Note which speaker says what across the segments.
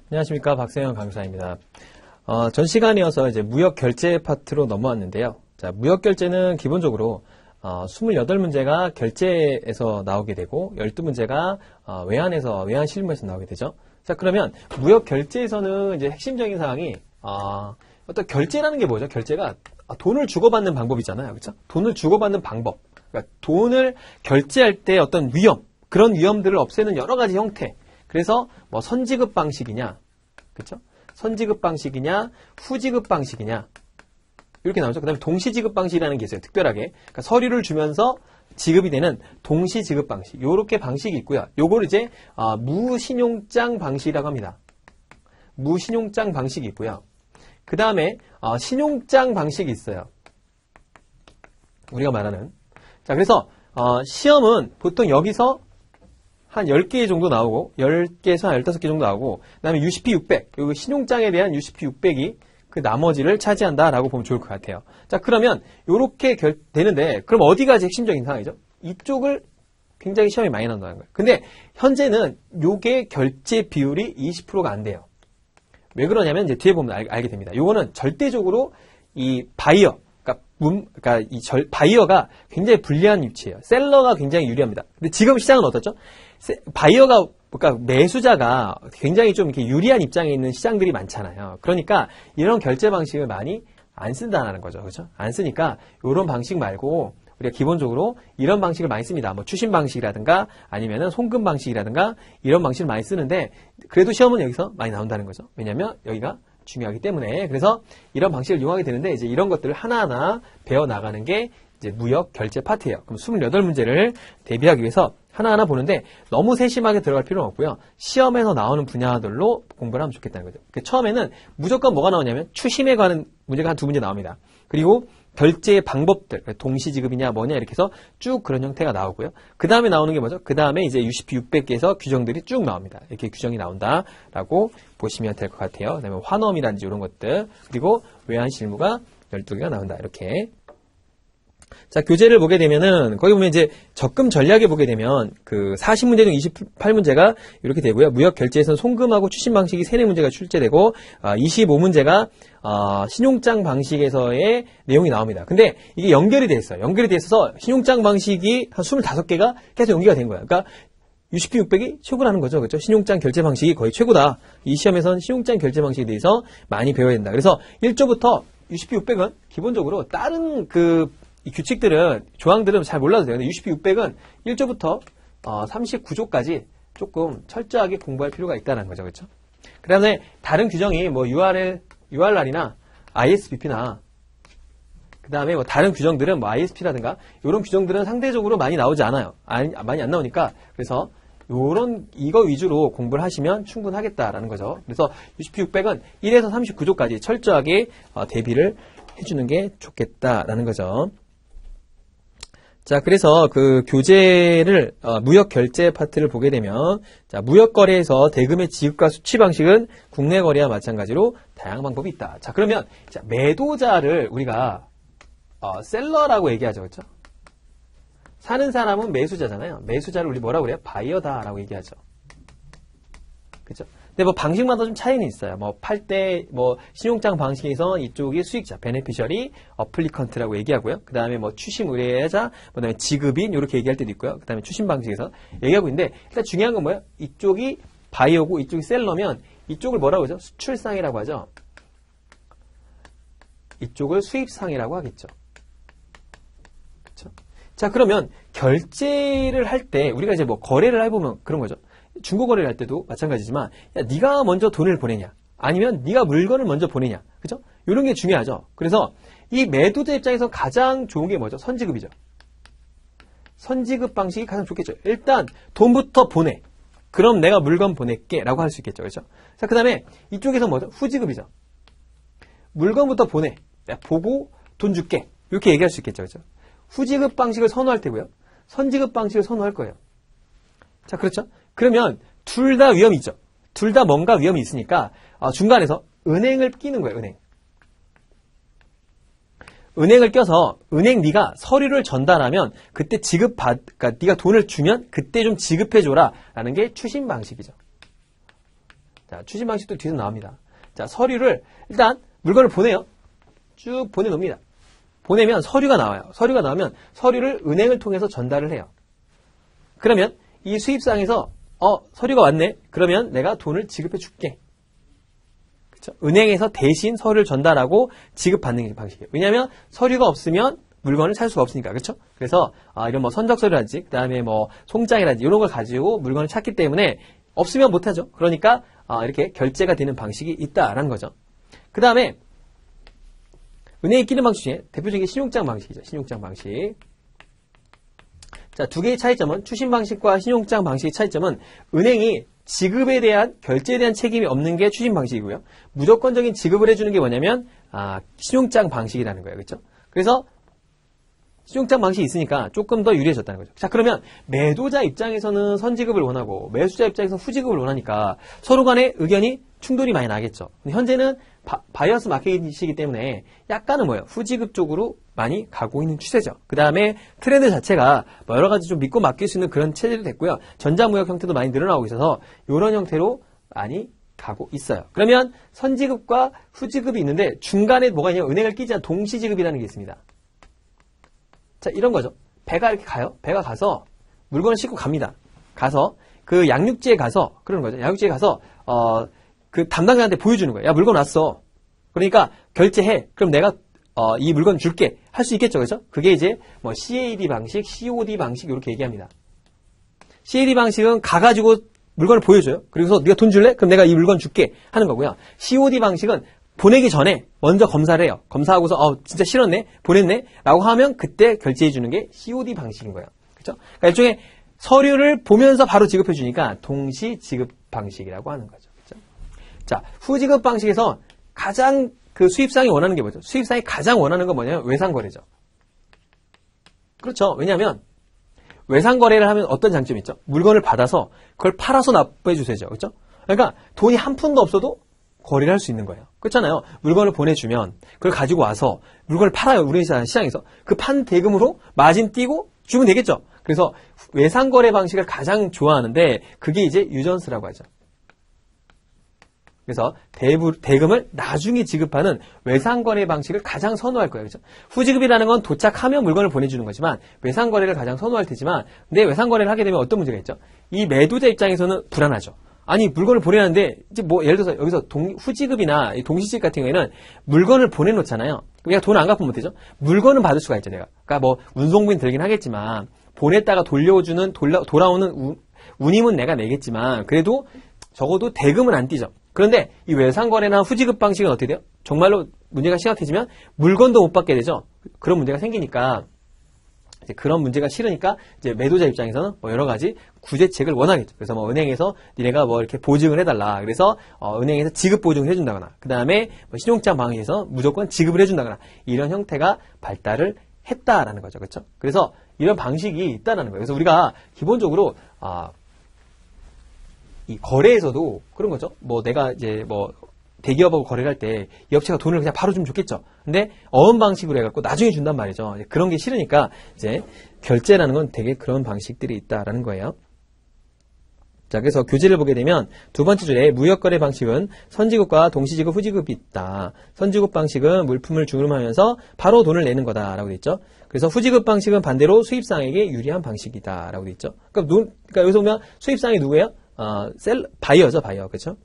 Speaker 1: 안녕하십니까, 박세영 강사입니다. 전 시간이어서 이제 무역 결제 파트로 넘어왔는데요. 자, 무역 결제는 기본적으로 28문제가 결제에서 나오게 되고 12문제가 외환 실무에서 나오게 되죠. 자, 그러면 무역 결제에서는 이제 핵심적인 사항이 어떤 결제라는 게 뭐죠? 결제가 돈을 주고받는 방법이잖아요. 그렇죠? 돈을 주고받는 방법. 그러니까 돈을 결제할 때 어떤 위험, 그런 위험들을 없애는 여러 가지 형태. 그래서 뭐 선지급 방식이냐, 그렇죠? 선지급 방식이냐, 후지급 방식이냐, 이렇게 나오죠. 그다음에 동시지급 방식이라는 게 있어요. 특별하게 그러니까 서류를 주면서 지급이 되는 동시지급 방식, 요렇게 방식이 있고요. 요걸 이제 무신용장 방식이라고 합니다. 무신용장 방식이 있고요. 그 다음에 신용장 방식이 있어요. 우리가 말하는. 자, 그래서 시험은 보통 여기서 한 10개 정도 나오고 10개에서 한 15개 정도 나오고 그 다음에 UCP 600, 요 신용장에 대한 UCP 600이 그 나머지를 차지한다라고 보면 좋을 것 같아요. 자, 그러면 요렇게 되는데 그럼 어디가 핵심적인 상황이죠? 이쪽을 굉장히 시험이 많이 나온다는 거예요. 근데 현재는 요게 결제 비율이 20%가 안 돼요. 왜 그러냐면 이제 뒤에 보면 알게 됩니다. 요거는 절대적으로 이 바이어, 바이어가 굉장히 불리한 위치예요. 셀러가 굉장히 유리합니다. 근데 지금 시장은 어떻죠? 바이어가, 그러니까 매수자가 굉장히 좀 이렇게 유리한 입장에 있는 시장들이 많잖아요. 그러니까 이런 결제 방식을 많이 안 쓴다는 거죠. 그렇죠? 안 쓰니까 이런 방식 말고 우리가 기본적으로 이런 방식을 많이 씁니다. 뭐 추심 방식이라든가 아니면은 송금 방식이라든가 이런 방식을 많이 쓰는데 그래도 시험은 여기서 많이 나온다는 거죠. 왜냐면 여기가 중요하기 때문에. 그래서 이런 방식을 이용하게 되는데 이제 이런 것들을 하나하나 배워 나가는 게 이제 무역 결제 파트예요. 그럼 28문제를 대비하기 위해서 하나하나 보는데 너무 세심하게 들어갈 필요는 없고요. 시험에서 나오는 분야들로 공부를 하면 좋겠다는 거죠. 처음에는 무조건 뭐가 나오냐면 추심에 관한 문제가 한 2문제 나옵니다. 그리고 결제의 방법들, 동시지급이냐 뭐냐 이렇게 해서 쭉 그런 형태가 나오고요. 그 다음에 나오는 게 뭐죠? 그 다음에 이제 UCP 600개에서 규정들이 쭉 나옵니다. 이렇게 규정이 나온다라고 보시면 될 것 같아요. 그 다음에 환엄이라든지 이런 것들, 그리고 외환 실무가 12개가 나온다. 이렇게. 자, 교재를 보게 되면은, 거기 보면 이제 적금 전략에 보게 되면, 그 40문제 중 28문제가 이렇게 되고요. 무역 결제에서는 송금하고 추심 방식이 3, 4문제가 출제되고, 25문제가, 신용장 방식에서의 내용이 나옵니다. 근데 이게 연결이 돼 있어요. 연결이 돼 있어서 신용장 방식이 한 25개가 계속 연결이 된 거예요. 그러니까 UCP 600이 최고라는 거죠. 그렇죠? 신용장 결제 방식이 거의 최고다. 이 시험에서는 신용장 결제 방식에 대해서 많이 배워야 된다. 그래서 1조부터 UCP 600은 기본적으로 다른 이 규칙들은, 조항들은 잘 몰라도 돼요. 근데 UCP 600은 1조부터 39조까지 조금 철저하게 공부할 필요가 있다는 거죠. 그렇죠? 그 다음에 다른 규정이 뭐 URR이나 ISBP나 그 다음에 뭐 다른 규정들은 뭐 ISP라든가 이런 규정들은 상대적으로 많이 나오지 않아요. 많이 안 나오니까 그래서 이거 위주로 공부를 하시면 충분하겠다라는 거죠. 그래서 UCP 600은 1에서 39조까지 철저하게 대비를 해주는 게 좋겠다라는 거죠. 자, 그래서 그 교재를 무역 결제 파트를 보게 되면 자, 무역 거래에서 대금의 지급과 수취 방식은 국내 거래와 마찬가지로 다양한 방법이 있다. 자, 그러면 자, 매도자를 우리가 셀러라고 얘기하죠. 그렇죠? 사는 사람은 매수자잖아요. 매수자를 우리 뭐라고 그래요? 바이어다라고 얘기하죠. 그렇죠? 근데 뭐 방식마다 좀 차이는 있어요. 뭐 팔 때 뭐 신용장 방식에서 이쪽이 수익자, 베네피셜이 어플리컨트라고 얘기하고요. 그 다음에 뭐 추심 의뢰자, 그다음에 지급인 이렇게 얘기할 때도 있고요. 그 다음에 추심 방식에서 얘기하고 있는데 일단 중요한 건 뭐예요? 이쪽이 바이어고 이쪽이 셀러면 이쪽을 뭐라고 하죠? 수출상이라고 하죠. 이쪽을 수입상이라고 하겠죠. 그렇죠? 자, 그러면 결제를 할 때 우리가 이제 뭐 거래를 해보면 그런 거죠. 중고 거래를 할 때도 마찬가지지만 야, 네가 먼저 돈을 보내냐 아니면 네가 물건을 먼저 보내냐, 그죠? 이런 게 중요하죠. 그래서 이 매도자 입장에서 가장 좋은 게 뭐죠? 선지급이죠. 선지급 방식이 가장 좋겠죠. 일단 돈부터 보내. 그럼 내가 물건 보낼게 라고 할 수 있겠죠. 그렇죠? 자, 그 다음에 이쪽에서 뭐죠? 후지급이죠. 물건부터 보내. 내가 보고 돈 줄게. 이렇게 얘기할 수 있겠죠. 그렇죠? 후지급 방식을 선호할 테고요. 선지급 방식을 선호할 거예요. 자, 그렇죠? 그러면 둘 다 위험이 있죠. 둘 다 뭔가 위험이 있으니까 중간에서 은행을 끼는 거예요. 은행을 껴서 은행 네가 서류를 전달하면 그때 그러니까 네가 돈을 주면 그때 좀 지급해줘라 라는 게 추심 방식이죠. 자, 추심 방식도 뒤에서 나옵니다. 자, 서류를 일단 물건을 보내요. 쭉 보내놓습니다. 보내면 서류가 나와요. 서류가 나오면 서류를 은행을 통해서 전달을 해요. 그러면 이 수입상에서 서류가 왔네. 그러면 내가 돈을 지급해 줄게. 그렇죠? 은행에서 대신 서류를 전달하고 지급받는 방식이에요. 왜냐하면 서류가 없으면 물건을 살 수가 없으니까. 그렇죠? 그래서 이런 뭐 선적 서류라든지 그다음에 뭐 송장이라든지 이런 걸 가지고 물건을 찾기 때문에 없으면 못 하죠. 그러니까 이렇게 결제가 되는 방식이 있다라는 거죠. 그다음에 은행에 끼는 방식 중에 대표적인 신용장 방식이죠. 신용장 방식. 자, 두 개의 차이점은 추심 방식과 신용장 방식의 차이점은 은행이 지급에 대한 결제에 대한 책임이 없는 게 추심 방식이고요. 무조건적인 지급을 해주는 게 뭐냐면 신용장 방식이라는 거예요. 그렇죠? 그래서 신용장 방식이 있으니까 조금 더 유리해졌다는 거죠. 자, 그러면 매도자 입장에서는 선지급을 원하고 매수자 입장에서 후지급을 원하니까 서로 간의 의견이 충돌이 많이 나겠죠. 근데 현재는 바이어스 마켓이기 때문에 약간은 뭐예요? 후지급 쪽으로 많이 가고 있는 추세죠. 그 다음에 트렌드 자체가 여러 가지 좀 믿고 맡길 수 있는 그런 체제도 됐고요. 전자무역 형태도 많이 늘어나고 있어서 이런 형태로 많이 가고 있어요. 그러면 선지급과 후지급이 있는데 중간에 뭐가 있냐면 은행을 끼지 않은 동시지급이라는 게 있습니다. 자, 이런 거죠. 배가 이렇게 가요. 배가 가서 물건을 싣고 갑니다. 가서 그 양육지에 가서 그러는 거죠. 양육지에 가서 그 담당자한테 보여주는 거예요. 야, 물건 왔어. 그러니까 결제해. 그럼 내가 이 물건 줄게. 할 수 있겠죠. 그렇죠? 그게 이제 뭐 CAD 방식, COD 방식 이렇게 얘기합니다. CAD 방식은 가가지고 물건을 보여줘요. 그래서 네가 돈 줄래? 그럼 내가 이 물건 줄게 하는 거고요. COD 방식은 보내기 전에 먼저 검사를 해요. 검사하고서 진짜 싫었네, 보냈네 라고 하면 그때 결제해 주는 게 COD 방식인 거예요. 그렇죠? 그러니까 일종의 서류를 보면서 바로 지급해 주니까 동시 지급 방식이라고 하는 거죠. 그렇죠? 자, 후지급 방식에서 가장 그 수입상이 원하는 게 뭐죠? 수입상이 가장 원하는 건 뭐냐면 외상거래죠. 그렇죠? 왜냐하면 외상거래를 하면 어떤 장점이 있죠? 물건을 받아서 그걸 팔아서 납부해 주세요. 그렇죠? 그러니까 돈이 한 푼도 없어도 거래를 할 수 있는 거예요. 그렇잖아요. 물건을 보내주면 그걸 가지고 와서 물건을 팔아요. 우리나라 시장에서. 그 판 대금으로 마진 띄고 주면 되겠죠. 그래서 외상거래 방식을 가장 좋아하는데 그게 이제 유전스라고 하죠. 그래서 대금을 나중에 지급하는 외상거래 방식을 가장 선호할 거예요. 그렇죠? 후지급이라는 건 도착하면 물건을 보내주는 거지만 외상거래를 가장 선호할 테지만 근데 외상거래를 하게 되면 어떤 문제가 있죠? 이 매도자 입장에서는 불안하죠. 아니 물건을 보내는데 이제 뭐 예를 들어서 여기서 후지급이나 동시지급 같은 경우에는 물건을 보내놓잖아요. 내가 돈 안 갚으면 되죠. 물건은 받을 수가 있죠. 내가. 그러니까 뭐 운송비는 들긴 하겠지만 보냈다가 돌려주는 돌아오는 운임은 내가 내겠지만 그래도 적어도 대금은 안 띄죠. 그런데 이 외상거래나 후지급 방식은 어떻게 돼요? 정말로 문제가 심각해지면 물건도 못 받게 되죠. 그런 문제가 생기니까 이제 그런 문제가 싫으니까 이제 매도자 입장에서는 뭐 여러 가지 구제책을 원하겠죠. 그래서 뭐 은행에서 니네가 뭐 이렇게 보증을 해달라. 그래서 은행에서 지급 보증을 해준다거나, 그 다음에 뭐 신용장 방에서 무조건 지급을 해준다거나 이런 형태가 발달을 했다라는 거죠, 그렇죠? 그래서 이런 방식이 있다라는 거예요. 그래서 우리가 기본적으로 이 거래에서도 그런 거죠. 뭐 내가 이제 뭐 대기업하고 거래를 할 때 이 업체가 돈을 그냥 바로 주면 좋겠죠. 근데 어음 방식으로 해갖고 나중에 준단 말이죠. 그런 게 싫으니까 이제 결제라는 건 되게 그런 방식들이 있다라는 거예요. 자, 그래서 교재를 보게 되면 두 번째 줄에 무역거래 방식은 선지급과 동시지급, 후지급이 있다. 선지급 방식은 물품을 주문하면서 바로 돈을 내는 거다라고 돼 있죠. 그래서 후지급 방식은 반대로 수입상에게 유리한 방식이다라고 돼 있죠. 그러니까 여기서 보면 수입상이 누구예요? 바이어죠, 바이어. 그렇죠?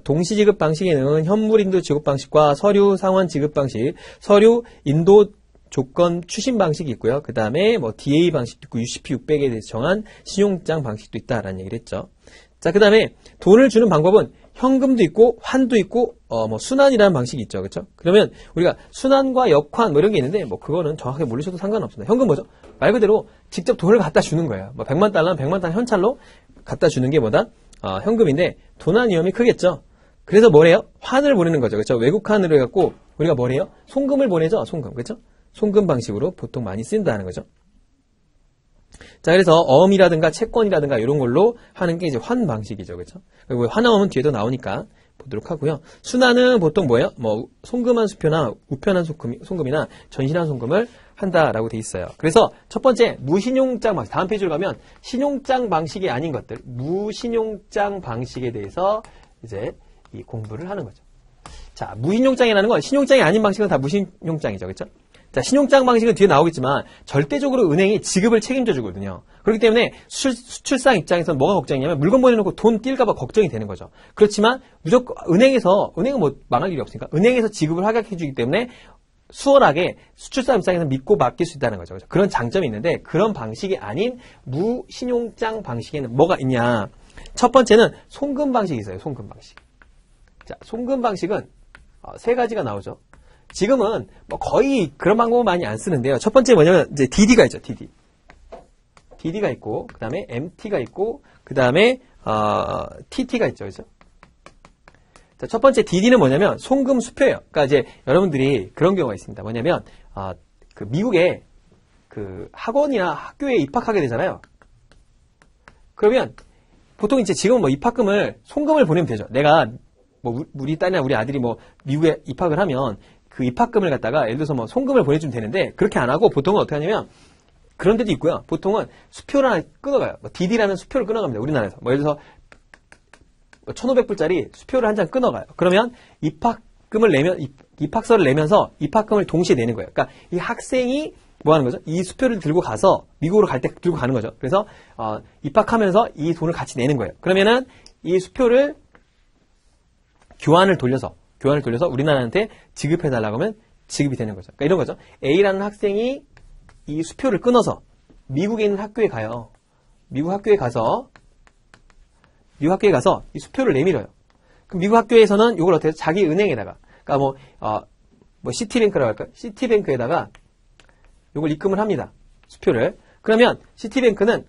Speaker 1: 동시지급 방식에는 현물 인도 지급 방식과 서류 상환 지급 방식, 서류 인도 조건 추심 방식이 있고요. 그 다음에 뭐 DA 방식도 있고 UCP 600에 대해서 정한 신용장 방식도 있다라는 얘기를 했죠. 자, 그 다음에 돈을 주는 방법은 현금도 있고 환도 있고 뭐 순환이라는 방식이 있죠. 그렇죠? 그러면 우리가 순환과 역환 뭐 이런 게 있는데 뭐 그거는 정확하게 모르셔도 상관없습니다. 현금 뭐죠? 말 그대로 직접 돈을 갖다 주는 거예요. 뭐 100만 달러는 100만 달러 현찰로 갖다 주는 게 뭐다? 현금인데 도난 위험이 크겠죠. 그래서 뭐래요? 환을 보내는 거죠. 그렇죠? 외국환으로 해갖고 우리가 뭐래요? 송금을 보내죠. 송금. 그렇죠? 송금 방식으로 보통 많이 쓴다는 거죠. 자, 그래서 어음이라든가 채권이라든가 이런 걸로 하는 게 이제 환 방식이죠. 그렇죠? 그리고 환어음은 뒤에도 나오니까 보도록 하고요. 순환은 보통 뭐예요? 뭐 송금한 수표나 우편한 송금이나 전신한 송금을 한다라고 돼 있어요. 그래서 첫 번째 무신용장 방식, 다음 페이지로 가면 신용장 방식이 아닌 것들, 무신용장 방식에 대해서 이제 이 공부를 하는 거죠. 자, 무신용장이라는 건 신용장이 아닌 방식은 다 무신용장이죠. 그렇죠? 자, 신용장 방식은 뒤에 나오겠지만 절대적으로 은행이 지급을 책임져 주거든요. 그렇기 때문에 수출상 입장에서는 뭐가 걱정이냐면 물건 보내놓고 돈 뛸까 봐 걱정이 되는 거죠. 그렇지만 무조건 은행은 뭐 망할 일이 없으니까 은행에서 지급을 하락해 주기 때문에 수월하게 수출상 입장에서 믿고 맡길 수 있다는 거죠. 그런 장점이 있는데 그런 방식이 아닌 무신용장 방식에는 뭐가 있냐. 첫 번째는 송금 방식이 있어요. 송금 방식. 자, 송금 방식은 세 가지가 나오죠. 지금은 뭐 거의 그런 방법은 많이 안 쓰는데요. 첫 번째 뭐냐면 이제 DD가 있죠. DD가 있고 그 다음에 MT가 있고 그 다음에 TT가 있죠. 그죠? 자, 첫 번째 DD는 뭐냐면 송금 수표예요. 그러니까 이제 여러분들이 그런 경우가 있습니다. 뭐냐면 그 미국에 그 학원이나 학교에 입학하게 되잖아요. 그러면 보통 이제 지금 뭐 입학금을 송금을 보내면 되죠. 내가 뭐 우리 딸이나 우리 아들이 뭐 미국에 입학을 하면 그 입학금을 갖다가 예를 들어서 뭐 송금을 보내주면 되는데 그렇게 안 하고 보통은 어떻게 하냐면 그런 데도 있고요. 보통은 수표를 하나 끊어가요. 뭐 DD라는 수표를 끊어갑니다. 우리나라에서. 뭐 예를 들어서 1,500불짜리 수표를 한 장 끊어가요. 그러면 입학금을 내면 입학서를 내면서 입학금을 동시에 내는 거예요. 그러니까 이 학생이 뭐 하는 거죠? 이 수표를 들고 가서 미국으로 갈 때 들고 가는 거죠. 그래서 입학하면서 이 돈을 같이 내는 거예요. 그러면은 이 수표를 교환을 돌려서 우리나라한테 지급해달라고 하면 지급이 되는 거죠. 그러니까 이런 거죠. A라는 학생이 이 수표를 끊어서 미국에 있는 학교에 가요. 미국 학교에 가서 이 수표를 내밀어요. 그럼 미국 학교에서는 이걸 어떻게 해서 자기 은행에다가, 그러니까 뭐 시티뱅크라고 할까요? 시티뱅크에다가 이걸 입금을 합니다. 수표를. 그러면 시티뱅크는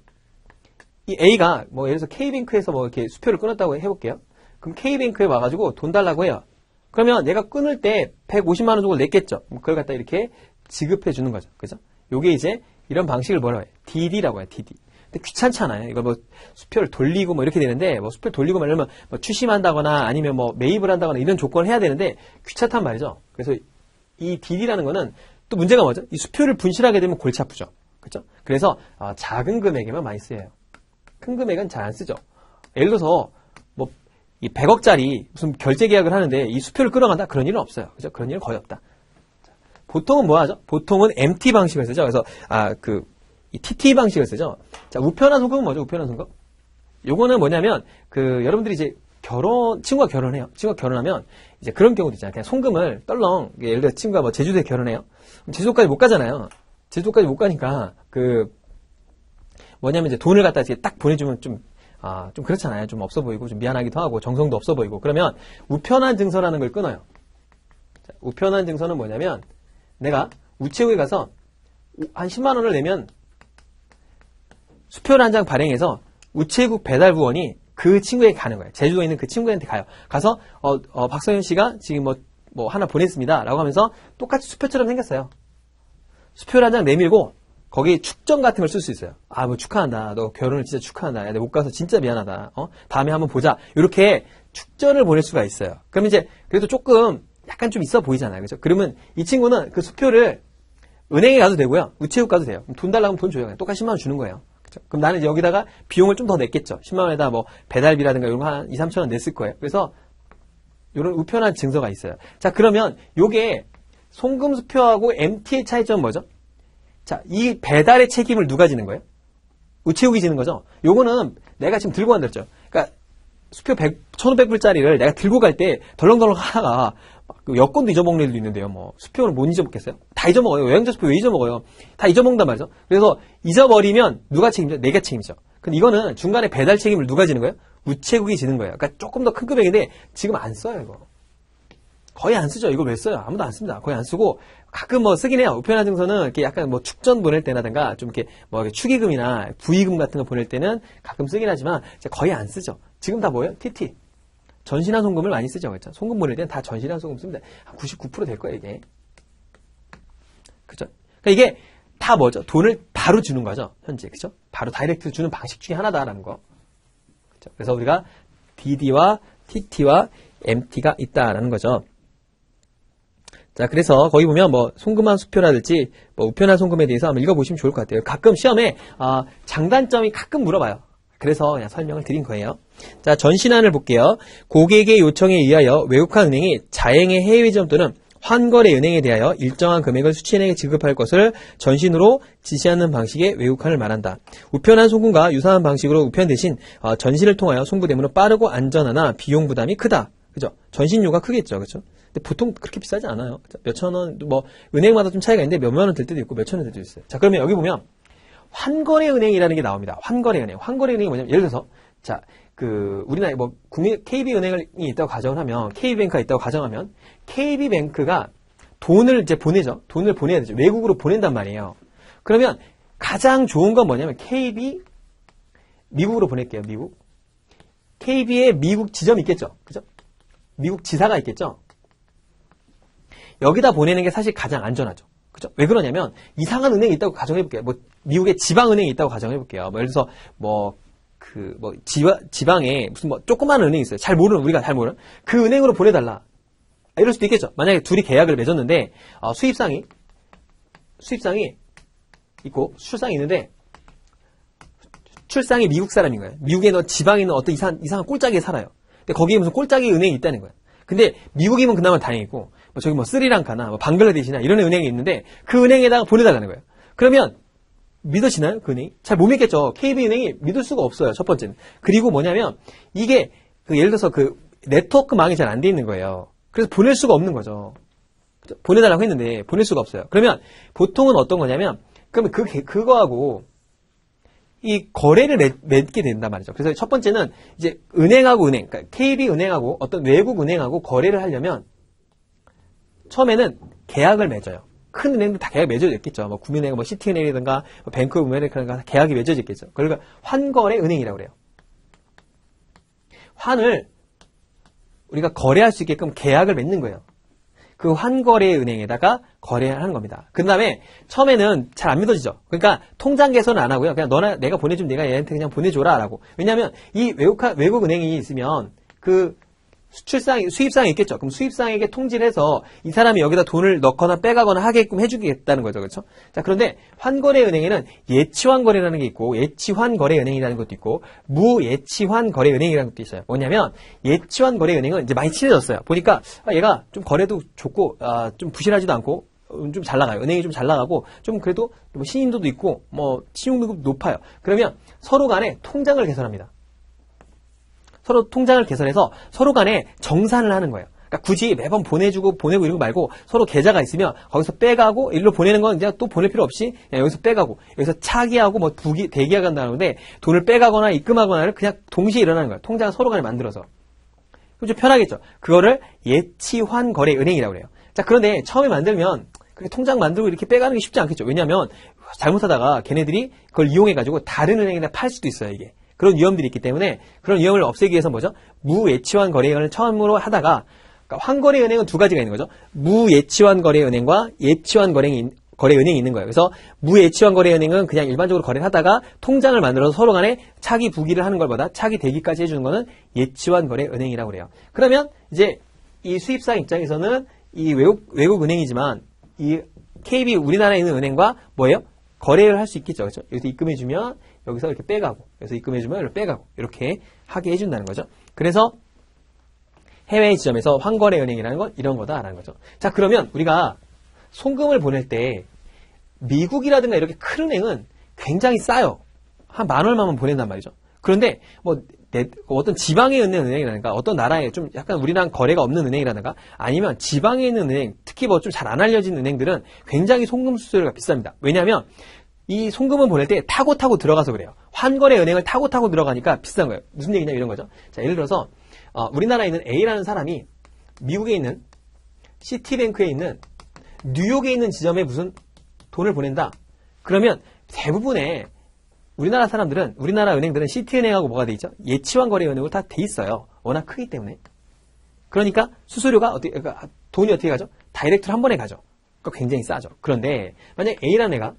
Speaker 1: 이 A가 뭐 예를 들어서 K뱅크에서 뭐 이렇게 수표를 끊었다고 해볼게요. 그럼 K뱅크에 와가지고 돈 달라고 해요. 그러면 내가 끊을 때 150만 원 정도 냈겠죠. 그걸 갖다 이렇게 지급해 주는 거죠. 그죠? 요게 이제 이런 방식을 뭐라고 해요? DD라고 해요. DD. 근데 귀찮잖아요. 이거 뭐 수표를 돌리고 뭐 이렇게 되는데 뭐 수표를 돌리고 말하면 뭐 추심한다거나 아니면 뭐 매입을 한다거나 이런 조건을 해야 되는데 귀찮단 말이죠. 그래서 이 DD라는 거는 또 문제가 뭐죠? 이 수표를 분실하게 되면 골치 아프죠. 그렇죠? 그래서 작은 금액에만 많이 쓰여요. 큰 금액은 잘 안 쓰죠. 예를 들어서 뭐 이 100억짜리 무슨 결제 계약을 하는데 이 수표를 끌어간다? 그런 일은 없어요. 그죠? 그런 일은 거의 없다. 보통은 뭐 하죠? 보통은 MT 방식을 쓰죠. 그래서 이 TT 방식을 쓰죠. 자, 우편화 송금은 뭐죠? 우편화 송금? 요거는 뭐냐면 여러분들이 이제 친구가 결혼해요. 친구가 결혼하면 이제 그런 경우도 있잖아요. 그냥 송금을 떨렁 예를 들어 친구가 뭐 제주도에 결혼해요. 제주도까지 못 가잖아요. 제주도까지 못 가니까 뭐냐면 이제 돈을 갖다 이제 딱 보내주면 좀 그렇잖아요. 좀 없어 보이고 좀 미안하기도 하고 정성도 없어 보이고 그러면 우편한 증서라는 걸 끊어요. 자, 우편한 증서는 뭐냐면 내가 우체국에 가서 한 10만 원을 내면 수표를 한 장 발행해서 우체국 배달부원이 그 친구에게 가는 거예요. 제주도에 있는 그 친구한테 가요. 가서 박성현 씨가 지금 뭐 하나 보냈습니다. 라고 하면서 똑같이 수표처럼 생겼어요. 수표를 한 장 내밀고 거기 축전 같은 걸 쓸 수 있어요. 뭐 축하한다. 너 결혼을 진짜 축하한다. 야, 내가 못 가서 진짜 미안하다. 다음에 한번 보자. 이렇게 축전을 보낼 수가 있어요. 그럼 이제 그래도 조금 약간 좀 있어 보이잖아요. 그죠? 그러면 이 친구는 그 수표를 은행에 가도 되고요. 우체국 가도 돼요. 돈 달라고 하면 돈 줘요. 그냥 똑같이 10만 원 주는 거예요. 그죠? 그럼 나는 이제 여기다가 비용을 좀 더 냈겠죠. 10만 원에다 뭐 배달비라든가 이런 거 한 2, 3천 원 냈을 거예요. 그래서 이런 우편한 증서가 있어요. 자, 그러면 요게 송금수표하고 MT의 차이점은 뭐죠? 자, 이 배달의 책임을 누가 지는 거예요? 우체국이 지는 거죠? 요거는 내가 지금 들고 간다 했죠. 그러니까 수표 1,500불짜리를 내가 들고 갈 때 덜렁덜렁 하다가 여권도 잊어먹는 일도 있는데요. 뭐 수표는 못 잊어먹겠어요? 다 잊어먹어요. 여행자 수표 왜 잊어먹어요? 다 잊어먹는단 말이죠. 그래서 잊어버리면 누가 책임져? 내가 책임져. 근데 이거는 중간에 배달 책임을 누가 지는 거예요? 우체국이 지는 거예요. 그러니까 조금 더 큰 금액인데 지금 안 써요, 이거. 거의 안 쓰죠. 이걸 왜 써요? 아무도 안 씁니다. 거의 안 쓰고 가끔 뭐 쓰긴 해요. 우편화 증서는 이렇게 약간 뭐 축전 보낼 때라든가 좀 이렇게 뭐 축의금이나 부의금 같은 거 보낼 때는 가끔 쓰긴 하지만 거의 안 쓰죠. 지금 다 뭐예요? TT. 전신한 송금을 많이 쓰죠. 그렇죠? 송금 보낼 때는 다 전신한 송금 씁니다. 한 99% 될 거예요, 이게. 그죠? 그러니까 이게 다 뭐죠? 돈을 바로 주는 거죠. 현재. 그죠? 바로 다이렉트 주는 방식 중에 하나다라는 거. 그죠? 그래서 우리가 DD와 TT와 MT가 있다라는 거죠. 자, 그래서 거기 보면 뭐 송금한 수표라든지 뭐 우편한 송금에 대해서 한번 읽어보시면 좋을 것 같아요. 가끔 시험에 장단점이 가끔 물어봐요. 그래서 그냥 설명을 드린 거예요. 자, 전신안을 볼게요. 고객의 요청에 의하여 외국한 은행이 자행의 해외 지점 또는 환거래 은행에 대하여 일정한 금액을 수취은행에 지급할 것을 전신으로 지시하는 방식의 외국환을 말한다. 우편한 송금과 유사한 방식으로 우편 대신 전신을 통하여 송부되므로 빠르고 안전하나 비용 부담이 크다. 그죠? 전신료가 크겠죠. 그죠? 근데 보통 그렇게 비싸지 않아요. 몇천 원, 뭐 은행마다 좀 차이가 있는데 몇만 원 될 때도 있고 몇천 원 될 때도 있어요. 자, 그러면 여기 보면 환거래 은행이라는 게 나옵니다. 환거래 은행. 환거래 은행이 뭐냐면 예를 들어서 자, 우리나라에 뭐 KB은행이 있다고 가정을 하면 KB뱅크가 있다고 가정하면 KB뱅크가 돈을 이제 보내죠. 돈을 보내야 되죠. 외국으로 보낸단 말이에요. 그러면 가장 좋은 건 뭐냐면 미국으로 보낼게요. 미국. KB의 미국 지점이 있겠죠. 그죠? 미국 지사가 있겠죠. 여기다 보내는 게 사실 가장 안전하죠. 그죠? 왜 그러냐면 이상한 은행이 있다고 가정해볼게요. 뭐 미국의 지방은행이 있다고 가정해볼게요. 뭐 예를 들어서 지방에 무슨 조그마한 은행이 있어요. 우리가 잘 모르는 그 은행으로 보내달라. 이럴 수도 있겠죠. 만약에 둘이 계약을 맺었는데 수입상이 있고 출상이 있는데 출상이 미국 사람인 거예요. 미국에 지방에 있는 어떤 이상한 꼴짜기에 살아요. 근데 거기에 무슨 꼴짜기 은행이 있다는 거예요. 근데 미국이면 그나마 다행이고 저기 스리랑카나 방글라데시나 이런 은행이 있는데 그 은행에다가 보내달라는 거예요. 그러면 믿어지나요? 그 은행이? 잘 못 믿겠죠. KB은행이 믿을 수가 없어요. 첫 번째는. 그리고 뭐냐면 이게 예를 들어서 네트워크망이 잘 안 돼 있는 거예요. 그래서 보낼 수가 없는 거죠. 보내달라고 했는데 보낼 수가 없어요. 그러면 보통은 어떤 거냐면 그러면 그거하고 이 거래를 맺게 된단 말이죠. 그래서 첫 번째는 이제 은행하고 그러니까 KB은행하고 어떤 외국 은행하고 거래를 하려면 처음에는 계약을 맺어요. 큰 은행도 다 계약이 맺어져 있겠죠. 뭐 구민은행, 시티은행이라든가 뱅크 오브 아메리카라든가 계약이 맺어져 있겠죠. 그러니까 환거래 은행이라고 그래요. 환을 우리가 거래할 수 있게끔 계약을 맺는 거예요. 그 환거래 은행에다가 거래를 하는 겁니다. 그 다음에 처음에는 잘 안 믿어지죠. 그러니까 통장 개설은 안 하고요. 그냥 내가 보내주면 내가 얘한테 그냥 보내줘라 라고. 왜냐하면 이 외국 은행이 있으면 수입상이 있겠죠. 그럼 수입상에게 통지를 해서 이 사람이 여기다 돈을 넣거나 빼가거나 하게끔 해주겠다는 거죠. 그렇죠? 자, 그런데 환거래은행에는 예치환거래라는 게 있고 예치환거래은행이라는 것도 있고 무예치환거래은행이라는 것도 있어요. 뭐냐면 예치환거래은행은 이제 많이 친해졌어요. 보니까 얘가 좀 거래도 좋고 좀 부실하지도 않고 좀 잘 나가요. 은행이 좀 잘 나가고 좀 그래도 신인도도 있고信用등급도 높아요. 그러면 서로 간에 통장을 개설합니다. 서로 통장을 개설해서 서로 간에 정산을 하는 거예요. 그러니까 굳이 매번 보내고 이런 거 말고 서로 계좌가 있으면 거기서 빼가고 일로 보내는 건 이제 또 보낼 필요 없이 그냥 여기서 빼가고 여기서 차기하고 대기하간다는데 돈을 빼가거나 입금하거나를 그냥 동시에 일어나는 거예요. 통장을 서로 간에 만들어서. 그럼 좀 편하겠죠. 그거를 예치환거래은행이라고 그래요. 자, 그런데 처음에 만들면 그렇게 통장 만들고 이렇게 빼가는 게 쉽지 않겠죠. 왜냐하면 잘못하다가 걔네들이 그걸 이용해가지고 다른 은행에다 팔 수도 있어요, 이게. 그런 위험들이 있기 때문에 그런 위험을 없애기 위해서 뭐죠? 무예치환 거래은행을 처음으로 하다가 그러니까 환거래은행은 두 가지가 있는 거죠. 무예치환 거래은행과 예치환 거래은행이 있는 거예요. 그래서 무예치환 거래은행은 그냥 일반적으로 거래를 하다가 통장을 만들어서 서로 간에 차기 부기를 하는 것보다 차기 대기까지 해주는 거는 예치환 거래은행이라고 그래요. 그러면 이제 이 수입사 입장에서는 이 외국 은행이지만 이 KB 우리나라에 있는 은행과 뭐예요? 거래를 할 수 있겠죠. 그렇죠? 여기서 입금해주면 여기서 이렇게 빼가고, 여기서 입금해주면 이렇게 빼가고, 이렇게 하게 해준다는 거죠. 그래서 해외 지점에서 환거래은행이라는 건 이런 거다라는 거죠. 자, 그러면 우리가 송금을 보낼 때 미국이라든가 이렇게 큰 은행은 굉장히 싸요. 한 10,000얼마만 보낸단 말이죠. 그런데 어떤 지방에 있는 은행이라든가 어떤 나라에 좀 약간 우리랑 거래가 없는 은행이라든가 아니면 지방에 있는 은행, 특히 좀 잘 안 알려진 은행들은 굉장히 송금 수수료가 비쌉니다. 왜냐하면 이 송금을 보낼 때 타고 들어가서 그래요. 환거래 은행을 타고 들어가니까 비싼 거예요. 무슨 얘기냐 이런 거죠. 자, 예를 들어서 우리나라에 있는 A라는 사람이 미국에 있는 시티뱅크에 있는 뉴욕에 있는 지점에 무슨 돈을 보낸다. 그러면 대부분의 우리나라 은행들은 시티은행하고 뭐가 돼 있죠? 예치환거래은행으로 다 돼 있어요. 워낙 크기 때문에. 그러니까 수수료가 돈이 어떻게 가죠? 다이렉트로 한 번에 가죠. 그러니까 굉장히 싸죠. 그런데 만약 A라는 애가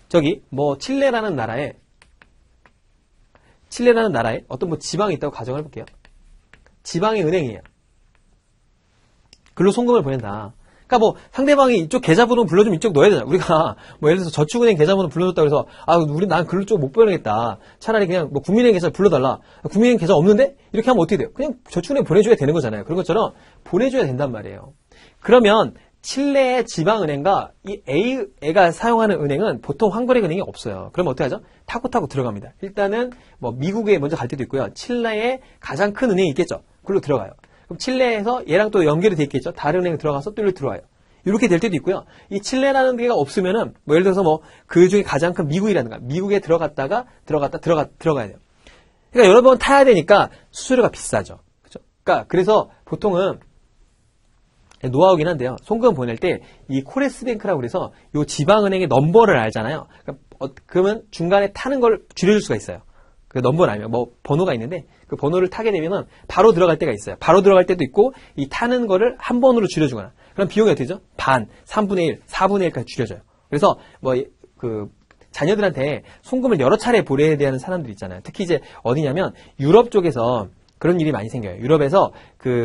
Speaker 1: 저기 칠레라는 나라에 어떤 지방이 있다고 가정을 해볼게요. 지방의 은행이에요. 글로 송금을 보낸다. 그러니까 뭐 상대방이 이쪽 계좌번호 불러주면 이쪽 넣어야 되잖아. 우리가 뭐 예를 들어서 저축은행 계좌번호 불러줬다 그래서 난 글로 쪽 못 보내겠다. 차라리 그냥 뭐 국민은행 계좌 불러달라. 국민은행 계좌 없는데 이렇게 하면 어떻게 돼요? 그냥 저축은행 보내줘야 되는 거잖아요. 그런 것처럼 보내줘야 된단 말이에요. 그러면 칠레의 지방은행과 이 A가 사용하는 은행은 보통 환거래 은행이 없어요. 그러면 어떻게 하죠? 타고 들어갑니다. 일단은 뭐 미국에 먼저 갈 때도 있고요. 칠레에 가장 큰 은행이 있겠죠. 그걸로 들어가요. 그럼 칠레에서 얘랑 또 연결이 돼 있겠죠. 다른 은행 들어가서 또 일로 들어와요. 이렇게 될 때도 있고요. 이 칠레라는 데가 없으면은 뭐 예를 들어서 뭐 그 중에 가장 큰 미국이라든가 미국에 들어가야 돼요. 그러니까 여러 번 타야 되니까 수수료가 비싸죠. 그렇죠? 그러니까 그래서 보통은 노하우긴 한데요. 송금 보낼 때 이 코레스뱅크라고 그래서 요 지방은행의 넘버를 알잖아요. 그러면 중간에 타는 걸 줄여줄 수가 있어요. 그 넘버를 알면 뭐 번호가 있는데 그 번호를 타게 되면은 바로 들어갈 때가 있어요. 바로 들어갈 때도 있고 이 타는 거를 한 번으로 줄여주거나 그럼 비용이 어떻게 되죠? 반, 3분의 1, 4분의 1까지 줄여져요. 그래서 뭐 그 자녀들한테 송금을 여러 차례 보내야 되는 사람들 있잖아요. 특히 이제 어디냐면 유럽 쪽에서 그런 일이 많이 생겨요. 유럽에서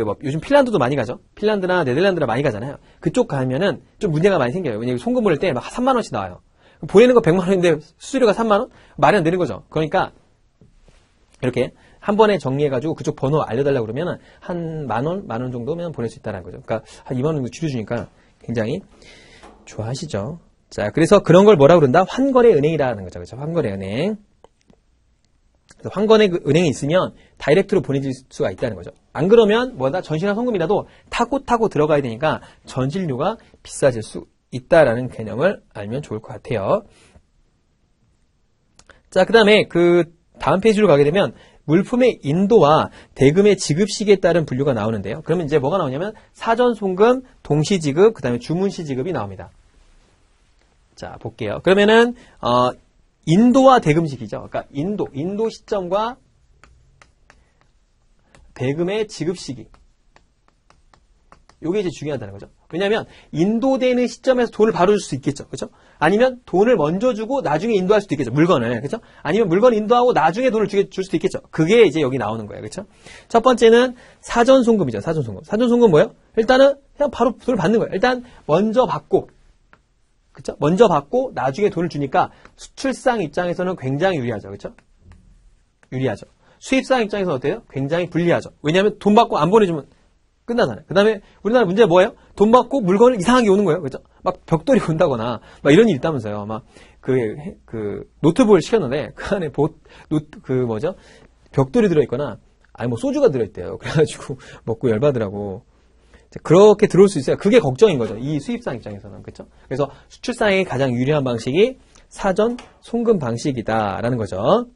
Speaker 1: 뭐 요즘 핀란드도 많이 가죠. 핀란드나 네덜란드나 많이 가잖아요. 그쪽 가면은 좀 문제가 많이 생겨요. 왜냐면 송금 보낼 때 막 3만 원씩 나와요. 보내는 거 100만 원인데 수수료가 3만 원? 말이 안 되는 거죠. 그러니까 이렇게 한 번에 정리해가지고 그쪽 번호 알려달라고 그러면 한 만 원 정도면 보낼 수 있다는 거죠. 그러니까 한 2만 원 정도 줄여주니까 굉장히 좋아하시죠. 자, 그래서 그런 걸 뭐라고 그런다? 환거래 은행이라는 거죠. 그렇죠? 환거래 은행. 환거래 은행이 있으면 다이렉트로 보내질 수가 있다는 거죠. 안 그러면 뭐다 전시나 송금이라도 타고 들어가야 되니까 전실료가 비싸질 수 있다라는 개념을 알면 좋을 것 같아요. 자, 그 다음에 그 다음 페이지로 가게 되면 물품의 인도와 대금의 지급 시기에 따른 분류가 나오는데요. 그러면 이제 뭐가 나오냐면 사전 송금, 동시 지급, 그 다음에 주문시 지급이 나옵니다. 자, 볼게요. 그러면은 인도와 대금 시기죠. 그러니까 인도 시점과 대금의 지급 시기. 요게 이제 중요하다는 거죠. 왜냐하면 인도되는 시점에서 돈을 바로 줄 수 있겠죠. 그렇죠? 아니면 돈을 먼저 주고 나중에 인도할 수도 있겠죠. 물건을. 그렇죠? 아니면 물건 인도하고 나중에 돈을 줄 수도 있겠죠. 그게 이제 여기 나오는 거예요. 그렇죠? 첫 번째는 사전 송금이죠. 사전 송금. 사전 송금 뭐예요? 일단은 그냥 바로 돈을 받는 거예요. 일단 먼저 받고 그렇죠? 먼저 받고 나중에 돈을 주니까 수출상 입장에서는 굉장히 유리하죠. 그렇죠? 유리하죠. 수입상 입장에서는 어때요? 굉장히 불리하죠. 왜냐하면 돈 받고 안 보내주면 끝나잖아요. 그 다음에 우리나라 문제가 뭐예요? 돈 받고 물건을 이상하게 오는 거예요. 그죠? 막 벽돌이 온다거나, 막 이런 일이 있다면서요. 막, 노트북을 시켰는데, 그 안에 벽돌이 들어있거나, 아니 뭐 소주가 들어있대요. 그래가지고 먹고 열받으라고. 그렇게 들어올 수 있어요. 그게 걱정인 거죠. 이 수입상 입장에서는. 그렇죠? 그래서 수출상에 가장 유리한 방식이 사전 송금 방식이다라는 거죠.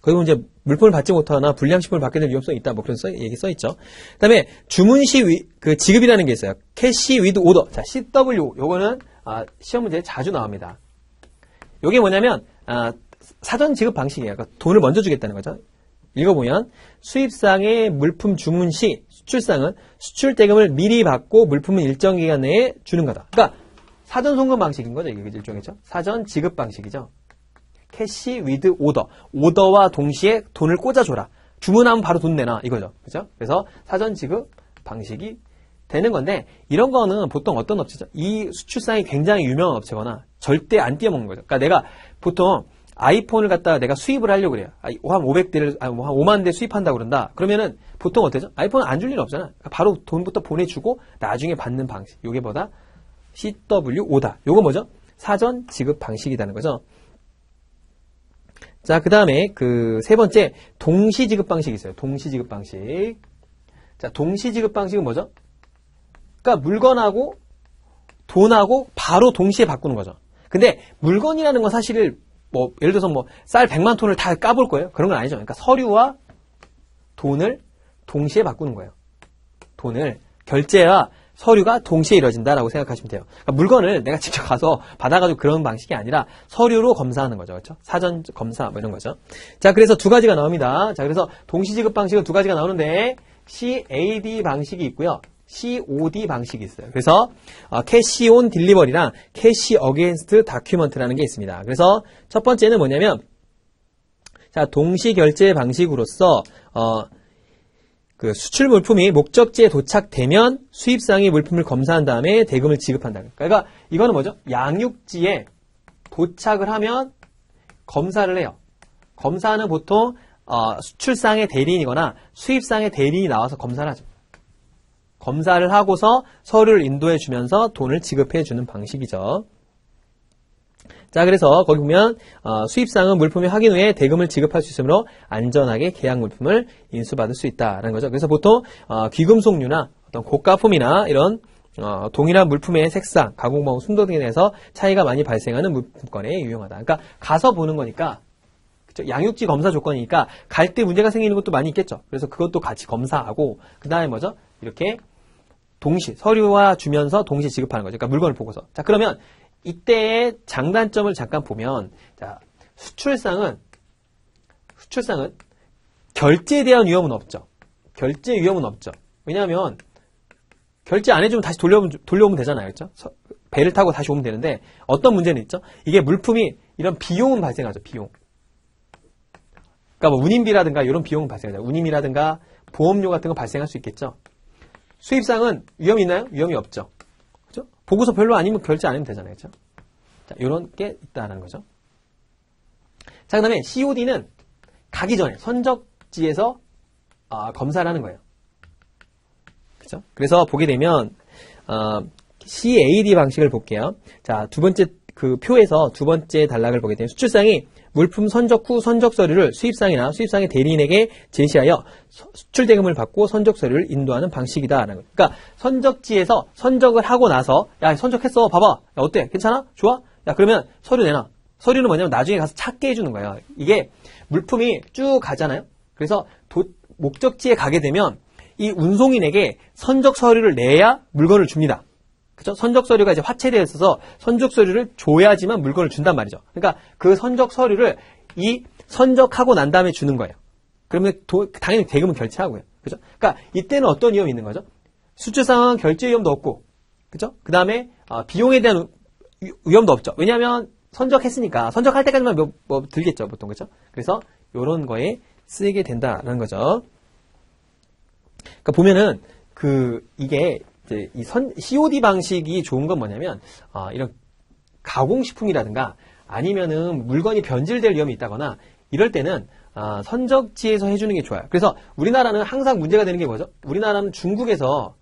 Speaker 1: 거기 이제 물품을 받지 못하거나 불량식품을 받게 될 위험성이 있다. 뭐 그런 얘기 써있죠. 그 다음에 주문시 지급이라는 게 있어요. 캐시 위드 오더. 자, CW. 요거는, 시험 문제에 자주 나옵니다. 요게 뭐냐면, 사전 지급 방식이에요. 그러니까 돈을 먼저 주겠다는 거죠. 읽어보면, 수입상의 물품 주문 시, 수출상은 수출 대금을 미리 받고 물품은 일정 기간 내에 주는 거다. 그러니까, 사전 송금 방식인 거죠. 이게 일종이죠. 사전 지급 방식이죠. 캐시 위드 오더. 오더와 동시에 돈을 꽂아줘라. 주문하면 바로 돈 내놔. 이거죠. 그죠? 그래서 사전 지급 방식이 되는 건데, 이런 거는 보통 어떤 업체죠? 이 수출상이 굉장히 유명한 업체거나 절대 안 띄어먹는 거죠. 그러니까 내가 보통 아이폰을 갖다가 내가 수입을 하려고 그래요. 한 500대를, 한 5만 대 수입한다고 그런다. 그러면은 보통 어때죠? 아이폰은 안 줄 일은 없잖아. 그러니까 바로 돈부터 보내주고 나중에 받는 방식. 요게 뭐다? CWO다. 요거 뭐죠? 사전 지급 방식이라는 거죠. 자, 그 다음에 세 번째 동시 지급 방식이 있어요. 동시 지급 방식. 자, 동시 지급 방식은 뭐죠? 그러니까 물건하고 돈하고 바로 동시에 바꾸는 거죠. 근데 물건이라는 건 사실 뭐 예를 들어서 뭐 쌀 100만 톤을 다 까볼 거예요? 그런 건 아니죠. 그러니까 서류와 돈을 동시에 바꾸는 거예요. 돈을 결제와 서류가 동시에 이루어진다라고 생각하시면 돼요. 그러니까 물건을 내가 직접 가서 받아가지고 그런 방식이 아니라 서류로 검사하는 거죠. 그렇죠? 사전 검사 뭐 이런 거죠. 자, 그래서 두 가지가 나옵니다. 자, 그래서 동시지급 방식은 두 가지가 나오는데 CAD 방식이 있고요. COD 방식이 있어요. 그래서 캐시 온 딜리버리랑 캐시 어게인스트 다큐먼트라는 게 있습니다. 그래서 첫 번째는 뭐냐면 자, 동시 결제 방식으로서 그 수출 물품이 목적지에 도착되면 수입상이 물품을 검사한 다음에 대금을 지급한다. 그러니까 이거는 뭐죠? 양육지에 도착을 하면 검사를 해요. 검사는 보통 수출상의 대리인이거나 수입상의 대리인이 나와서 검사를 하죠. 검사를 하고서 서류를 인도해 주면서 돈을 지급해 주는 방식이죠. 자, 그래서 거기 보면 수입상은 물품의 확인 후에 대금을 지급할 수 있으므로 안전하게 계약 물품을 인수받을 수 있다라는 거죠. 그래서 보통 귀금속류나 어떤 고가품이나 이런 동일한 물품의 색상, 가공법, 순도 등에 대해서 차이가 많이 발생하는 물품권에 유용하다. 그러니까 가서 보는 거니까, 그쵸? 양육지 검사 조건이니까 갈 때 문제가 생기는 것도 많이 있겠죠. 그래서 그것도 같이 검사하고 그 다음에 뭐죠? 이렇게 동시 서류와 주면서 동시 지급하는 거죠. 그러니까 물건을 보고서. 자, 그러면 이때의 장단점을 잠깐 보면, 자, 수출상은 결제에 대한 위험은 없죠. 결제 위험은 없죠. 왜냐하면 결제 안 해주면 다시 돌려오면 되잖아요. 그렇죠? 배를 타고 다시 오면 되는데 어떤 문제는 있죠? 이게 물품이 이런 비용은 발생하죠. 비용. 그러니까 뭐 운임비라든가 이런 비용은 발생하죠. 운임이라든가 보험료 같은 거 발생할 수 있겠죠. 수입상은 위험이 있나요? 위험이 없죠. 그죠? 보고서 별로 아니면 결제 안 하면 되잖아요. 그죠? 자, 이런 게 있다는 거죠. 자, 그 다음에 COD는 가기 전에 선적지에서 검사를 하는 거예요. 그죠? 그래서 보게 되면 CAD 방식을 볼게요. 자, 두 번째 그 표에서 두 번째 단락을 보게 되면 수출상이 물품 선적 후 선적 서류를 수입상이나 수입상의 대리인에게 제시하여 수출 대금을 받고 선적 서류를 인도하는 방식이다라는 거예요. 그러니까 선적지에서 선적을 하고 나서 야, 선적했어. 봐봐. 야, 어때? 괜찮아? 좋아? 야, 그러면 서류 내놔. 서류는 뭐냐면 나중에 가서 찾게 해주는 거예요. 이게 물품이 쭉 가잖아요. 그래서 목적지에 가게 되면 이 운송인에게 선적 서류를 내야 물건을 줍니다. 그죠? 선적 서류가 이제 화체되어 있어서 선적 서류를 줘야지만 물건을 준단 말이죠. 그러니까 그 선적 서류를 이 선적하고 난 다음에 주는 거예요. 그러면 당연히 대금은 결제하고요. 그죠? 그러니까 이때는 어떤 위험이 있는 거죠? 수출상은 결제 위험도 없고, 그죠? 그 다음에 비용에 대한 위험도 없죠. 왜냐하면 선적했으니까 선적할 때까지만 뭐 들겠죠, 보통. 그죠? 그래서 이런 거에 쓰이게 된다는 거죠. 그러니까 보면은 이게 이제 COD 방식이 좋은 건 뭐냐면 이런 가공식품이라든가 아니면은 물건이 변질될 위험이 있다거나 이럴 때는 선적지에서 해주는 게 좋아요. 그래서 우리나라는 항상 문제가 되는 게 뭐죠? 우리나라는 중국에서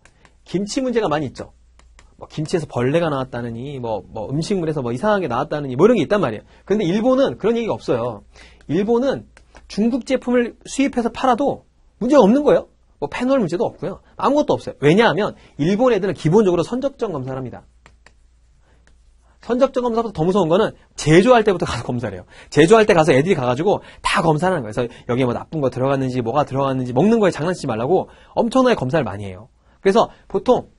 Speaker 1: 김치 문제가 많이 있죠. 뭐 김치에서 벌레가 나왔다느니 뭐 음식물에서 뭐 이상한 게 나왔다느니 뭐 이런 게 있단 말이에요. 근데 일본은 그런 얘기가 없어요. 일본은 중국 제품을 수입해서 팔아도 문제가 없는 거예요. 뭐 페놀 문제도 없고요. 아무것도 없어요. 왜냐하면 일본 애들은 기본적으로 선적점 검사를 합니다. 선적점 검사보다 더 무서운 거는 제조할 때부터 가서 검사를 해요. 제조할 때 가서 애들이 가가지고 다 검사를 하는 거예요. 그래서 여기에 뭐 나쁜 거 들어갔는지 뭐가 들어갔는지 먹는 거에 장난치지 말라고 엄청나게 검사를 많이 해요. 그래서 보통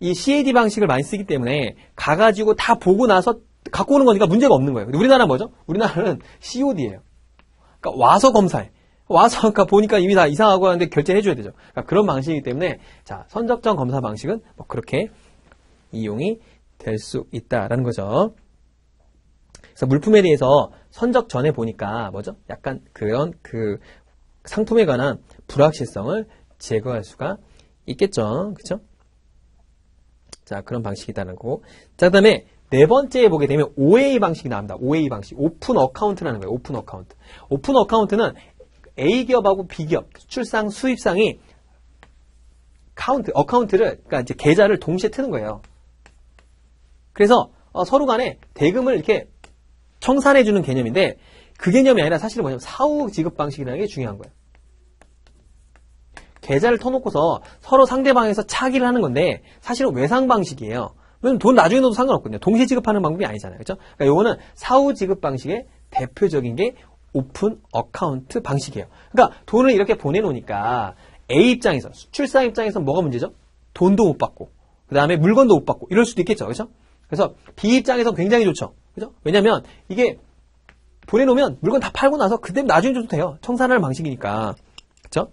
Speaker 1: 이 CAD 방식을 많이 쓰기 때문에 가가지고 다 보고 나서 갖고 오는 거니까 문제가 없는 거예요. 근데 우리나라는 뭐죠? 우리나라는 COD예요. 그러니까 와서 검사해. 와서 아까 보니까 이미 다 이상하고 하는데 결제해줘야 되죠. 그러니까 그런 방식이기 때문에 자, 선적점 검사 방식은 뭐 그렇게 이용이 될 수 있다라는 거죠. 그래서 물품에 대해서 선적 전에 보니까 뭐죠? 약간 그런 상품에 관한 불확실성을 제거할 수가 있겠죠. 그렇죠? 자, 그런 방식이다라는 거고. 자, 그다음에 네 번째에 보게 되면 OA 방식이 나옵니다. OA 방식. 오픈 어카운트라는 거예요. 오픈 어카운트. 오픈 어카운트는 A기업하고 B기업, 수출상, 수입상이 어카운트를, 그러니까 이제 계좌를 동시에 트는 거예요. 그래서 서로 간에 대금을 이렇게 청산해주는 개념인데 그 개념이 아니라 사실은 뭐냐면 사후 지급 방식이라는 게 중요한 거예요. 계좌를 터놓고서 서로 상대방에서 차기를 하는 건데 사실은 외상 방식이에요. 왜냐면 돈 나중에 넣어도 상관없거든요. 동시에 지급하는 방법이 아니잖아요. 그렇죠? 그러니까 요거는 사후 지급 방식의 대표적인 게 오픈 어카운트 방식이에요. 그러니까 돈을 이렇게 보내놓으니까 A 입장에서, 수출상 입장에서 뭐가 문제죠? 돈도 못 받고, 그 다음에 물건도 못 받고, 이럴 수도 있겠죠. 그렇죠? 그래서 B 입장에서 굉장히 좋죠. 그죠? 왜냐면 이게 보내놓으면 물건 다 팔고 나서 그때 나중에 줘도 돼요. 청산하는 방식이니까. 그렇죠?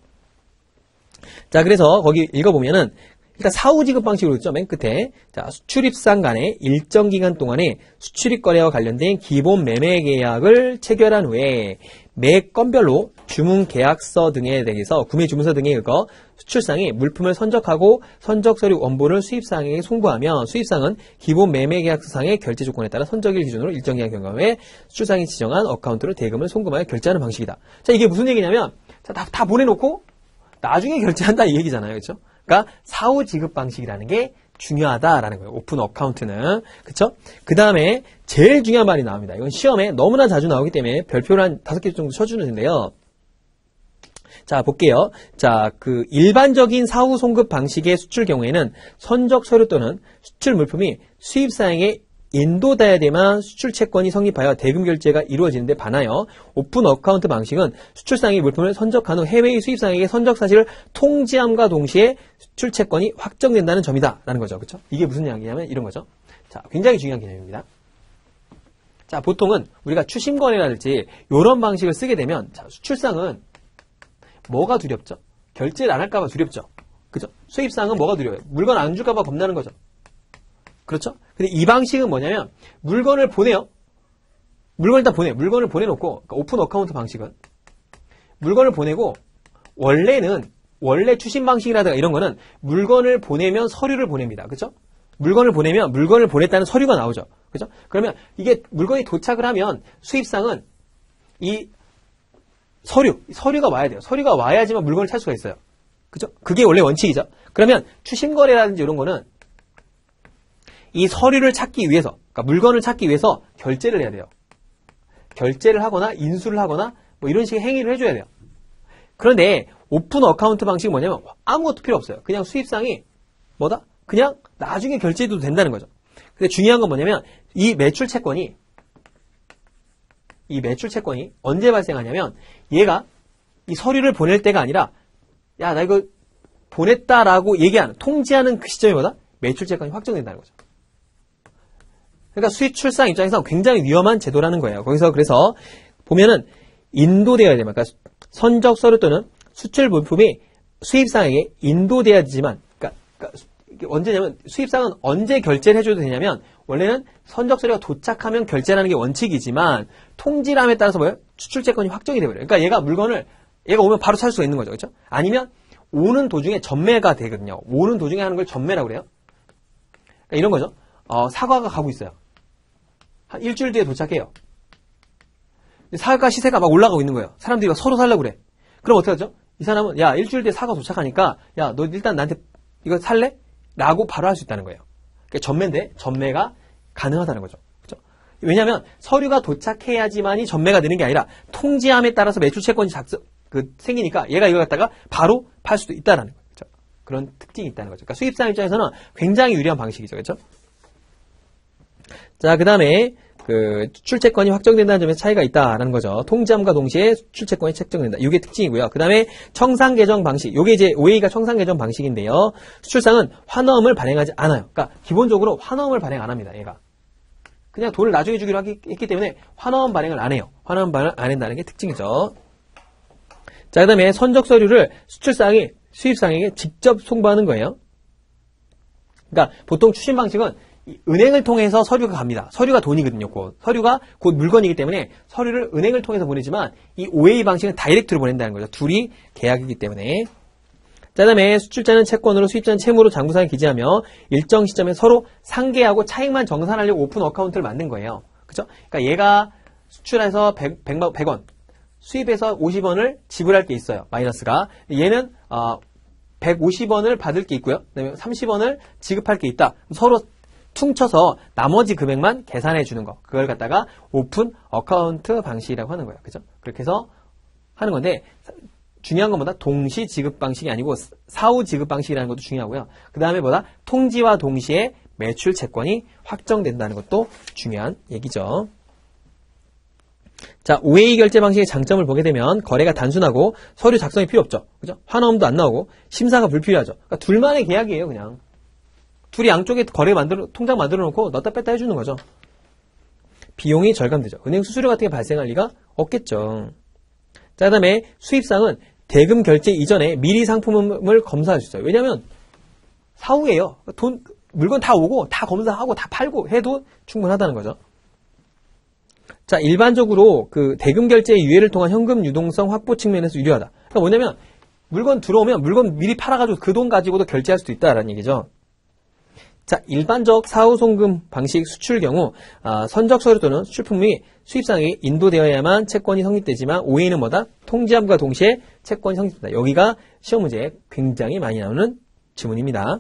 Speaker 1: 자, 그래서 거기 읽어보면은 일단 사후 지급 방식으로 있죠. 맨 끝에. 자, 수출입상 간의 일정 기간 동안에 수출입 거래와 관련된 기본 매매 계약을 체결한 후에 매 건별로 주문 계약서 등에 대해서 구매 주문서 등에 의거 수출상이 물품을 선적하고 선적 서류 원본을 수입상에게 송부하며 수입상은 기본 매매 계약서상의 결제 조건에 따라 선적일 기준으로 일정 기간 경과에 수출상이 지정한 어카운트로 대금을 송금하여 결제하는 방식이다. 자, 이게 무슨 얘기냐면 자, 다 보내놓고 나중에 결제한다 이 얘기잖아요. 그렇죠? 그러니까 사후 지급 방식이라는 게 중요하다라는 거예요. 오픈 어카운트는. 그쵸? 그 다음에 제일 중요한 말이 나옵니다. 이건 시험에 너무나 자주 나오기 때문에 별표를 한 5개 정도 쳐주는데요. 자, 볼게요. 자, 그 일반적인 사후 송급 방식의 수출 경우에는 선적 서류 또는 수출 물품이 수입사에게 인도돼야 되만 수출 채권이 성립하여 대금 결제가 이루어지는데 반하여 오픈 어카운트 방식은 수출상의 물품을 선적한 후 해외의 수입상에게 선적 사실을 통지함과 동시에 수출 채권이 확정된다는 점이다 라는 거죠. 그렇죠? 이게 무슨 이야기냐면 이런 거죠. 자, 굉장히 중요한 개념입니다. 자, 보통은 우리가 추심 거래라든지 이런 방식을 쓰게 되면 자, 수출상은 뭐가 두렵죠? 결제를 안 할까 봐 두렵죠. 그죠? 수입상은 뭐가 두려워요? 물건 안 줄까 봐 겁나는 거죠. 그렇죠? 근데 이 방식은 뭐냐면 물건을 보내요. 물건을 일단 보내. 물건을 보내놓고 그러니까 오픈 어카운트 방식은 물건을 보내고 원래 추심 방식이라든가 이런 거는 물건을 보내면 서류를 보냅니다. 그렇죠? 물건을 보내면 물건을 보냈다는 서류가 나오죠. 그렇죠? 그러면 이게 물건이 도착을 하면 수입상은 이 서류가 와야 돼요. 서류가 와야지만 물건을 찰 수가 있어요. 그죠? 그게 원래 원칙이죠. 그러면 추심 거래라든지 이런 거는 이 서류를 찾기 위해서, 그러니까 물건을 찾기 위해서 결제를 해야 돼요. 결제를 하거나 인수를 하거나 뭐 이런 식의 행위를 해줘야 돼요. 그런데 오픈 어카운트 방식은 뭐냐면 아무것도 필요 없어요. 그냥 수입상이 뭐다? 그냥 나중에 결제해도 된다는 거죠. 근데 중요한 건 뭐냐면 이 매출 채권이 언제 발생하냐면 얘가 이 서류를 보낼 때가 아니라 야, 나 이거 보냈다라고 통지하는 그 시점이 뭐다? 매출 채권이 확정된다는 거죠. 그러니까 수출상 입장에서 굉장히 위험한 제도라는 거예요. 거기서 그래서 보면은 인도되어야 됩니다. 그러니까 선적 서류 또는 수출 물품이 수입상에게 인도돼야 되지만, 그러니까 언제냐면 수입상은 언제 결제를 해줘도 되냐면 원래는 선적 서류가 도착하면 결제라는 게 원칙이지만 통지람에 따라서 뭐예요? 수출 채권이 확정이 돼버려요. 그러니까 얘가 오면 바로 살 수가 있는 거죠, 그렇죠? 아니면 오는 도중에 전매가 되거든요. 오는 도중에 하는 걸 전매라고 그래요. 그러니까 이런 거죠. 사과가 가고 있어요. 한 일주일 뒤에 도착해요. 사과 시세가 막 올라가고 있는 거예요. 사람들이 막 서로 살려고 그래. 그럼 어떻게 하죠? 이 사람은 야, 일주일 뒤에 사과 도착하니까 야, 너 일단 나한테 이거 살래? 라고 바로 할 수 있다는 거예요. 그러니까 전매인데 전매가 가능하다는 거죠. 그렇죠? 왜냐하면 서류가 도착해야지만이 전매가 되는 게 아니라 통지함에 따라서 매출 채권이 생기니까 얘가 이거 갖다가 바로 팔 수도 있다라는 거죠. 그렇죠? 그런 특징이 있다는 거죠. 그러니까 수입상 입장에서는 굉장히 유리한 방식이죠. 그렇죠? 자, 그 다음에 출채권이 확정된다는 점에서 차이가 있다라는 거죠. 통지함과 동시에 출채권이 책정된다. 이게 특징이고요. 그 다음에 청산개정 방식. 요게 이제 OA가 청산개정 방식인데요. 수출상은 환어음을 발행하지 않아요. 그러니까 기본적으로 환어음을 발행 안 합니다. 얘가. 그냥 돈을 나중에 주기로 했기 때문에 환어음 발행을 안 해요. 환어음 발행을 안 한다는 게 특징이죠. 자, 그 다음에 선적 서류를 수출상이 수입상에게 직접 송부하는 거예요. 그러니까 보통 추심 방식은 은행을 통해서 서류가 갑니다. 서류가 돈이거든요. 서류가 곧 물건이기 때문에 서류를 은행을 통해서 보내지만 이 OA 방식은 다이렉트로 보낸다는 거죠. 둘이 계약이기 때문에. 자, 그다음에 수출자는 채권으로 수입자는 채무로 장부상에 기재하며 일정 시점에 서로 상계하고 차익만 정산하려고 오픈 어카운트를 만든 거예요. 그죠? 그러니까 얘가 수출해서 100원, 수입해서 50원을 지불할 게 있어요. 마이너스가. 얘는 150원을 받을 게 있고요. 그다음에 30원을 지급할 게 있다. 서로 퉁쳐서 나머지 금액만 계산해 주는 거. 그걸 갖다가 오픈 어카운트 방식이라고 하는 거예요. 그죠? 그렇게 해서 하는 건데, 중요한 건 뭐다? 동시 지급 방식이 아니고 사후 지급 방식이라는 것도 중요하고요. 그 다음에 뭐다? 통지와 동시에 매출 채권이 확정된다는 것도 중요한 얘기죠. 자, OA 결제 방식의 장점을 보게 되면 거래가 단순하고 서류 작성이 필요 없죠. 그죠? 환어음도 안 나오고 심사가 불필요하죠. 그러니까 둘만의 계약이에요, 그냥. 둘이 양쪽에 통장 만들어 놓고 넣었다 뺐다 해주는 거죠. 비용이 절감되죠. 은행 수수료 같은 게 발생할 리가 없겠죠. 자, 그 다음에 수입상은 대금 결제 이전에 미리 상품을 검사할 수 있어요. 왜냐면 사후에요. 물건 다 오고 다 검사하고 다 팔고 해도 충분하다는 거죠. 자, 일반적으로 그 대금 결제의 유예를 통한 현금 유동성 확보 측면에서 유리하다. 그러니까 뭐냐면 물건 들어오면 물건 미리 팔아가지고 그 돈 가지고도 결제할 수도 있다라는 얘기죠. 자, 일반적 사후송금 방식 수출 경우 선적 서류 또는 수출품 및 수입상이 인도되어야만 채권이 성립되지만 OA는 뭐다? 통지함과 동시에 채권이 성립된다. 여기가 시험 문제에 굉장히 많이 나오는 지문입니다.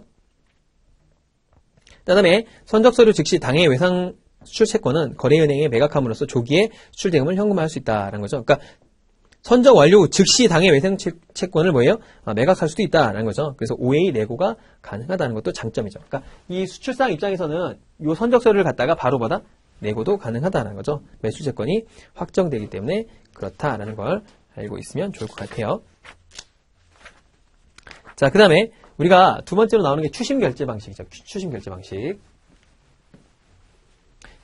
Speaker 1: 그 다음에 선적 서류 즉시 당해 외상 수출 채권은 거래은행에 매각함으로써 조기에 수출 대금을 현금화할 수 있다라는 거죠. 그러니까 선적 완료 후 즉시 당해 외상 채권을 뭐예요? 매각할 수도 있다라는 거죠. 그래서 OA 내고가 가능하다는 것도 장점이죠. 그러니까 이 수출상 입장에서는 이 선적 서류를 갖다가 바로 받아 내고도 가능하다는 거죠. 매수 채권이 확정되기 때문에 그렇다라는 걸 알고 있으면 좋을 것 같아요. 자, 그 다음에 우리가 두 번째로 나오는 게 추심 결제 방식이죠. 추심 결제 방식.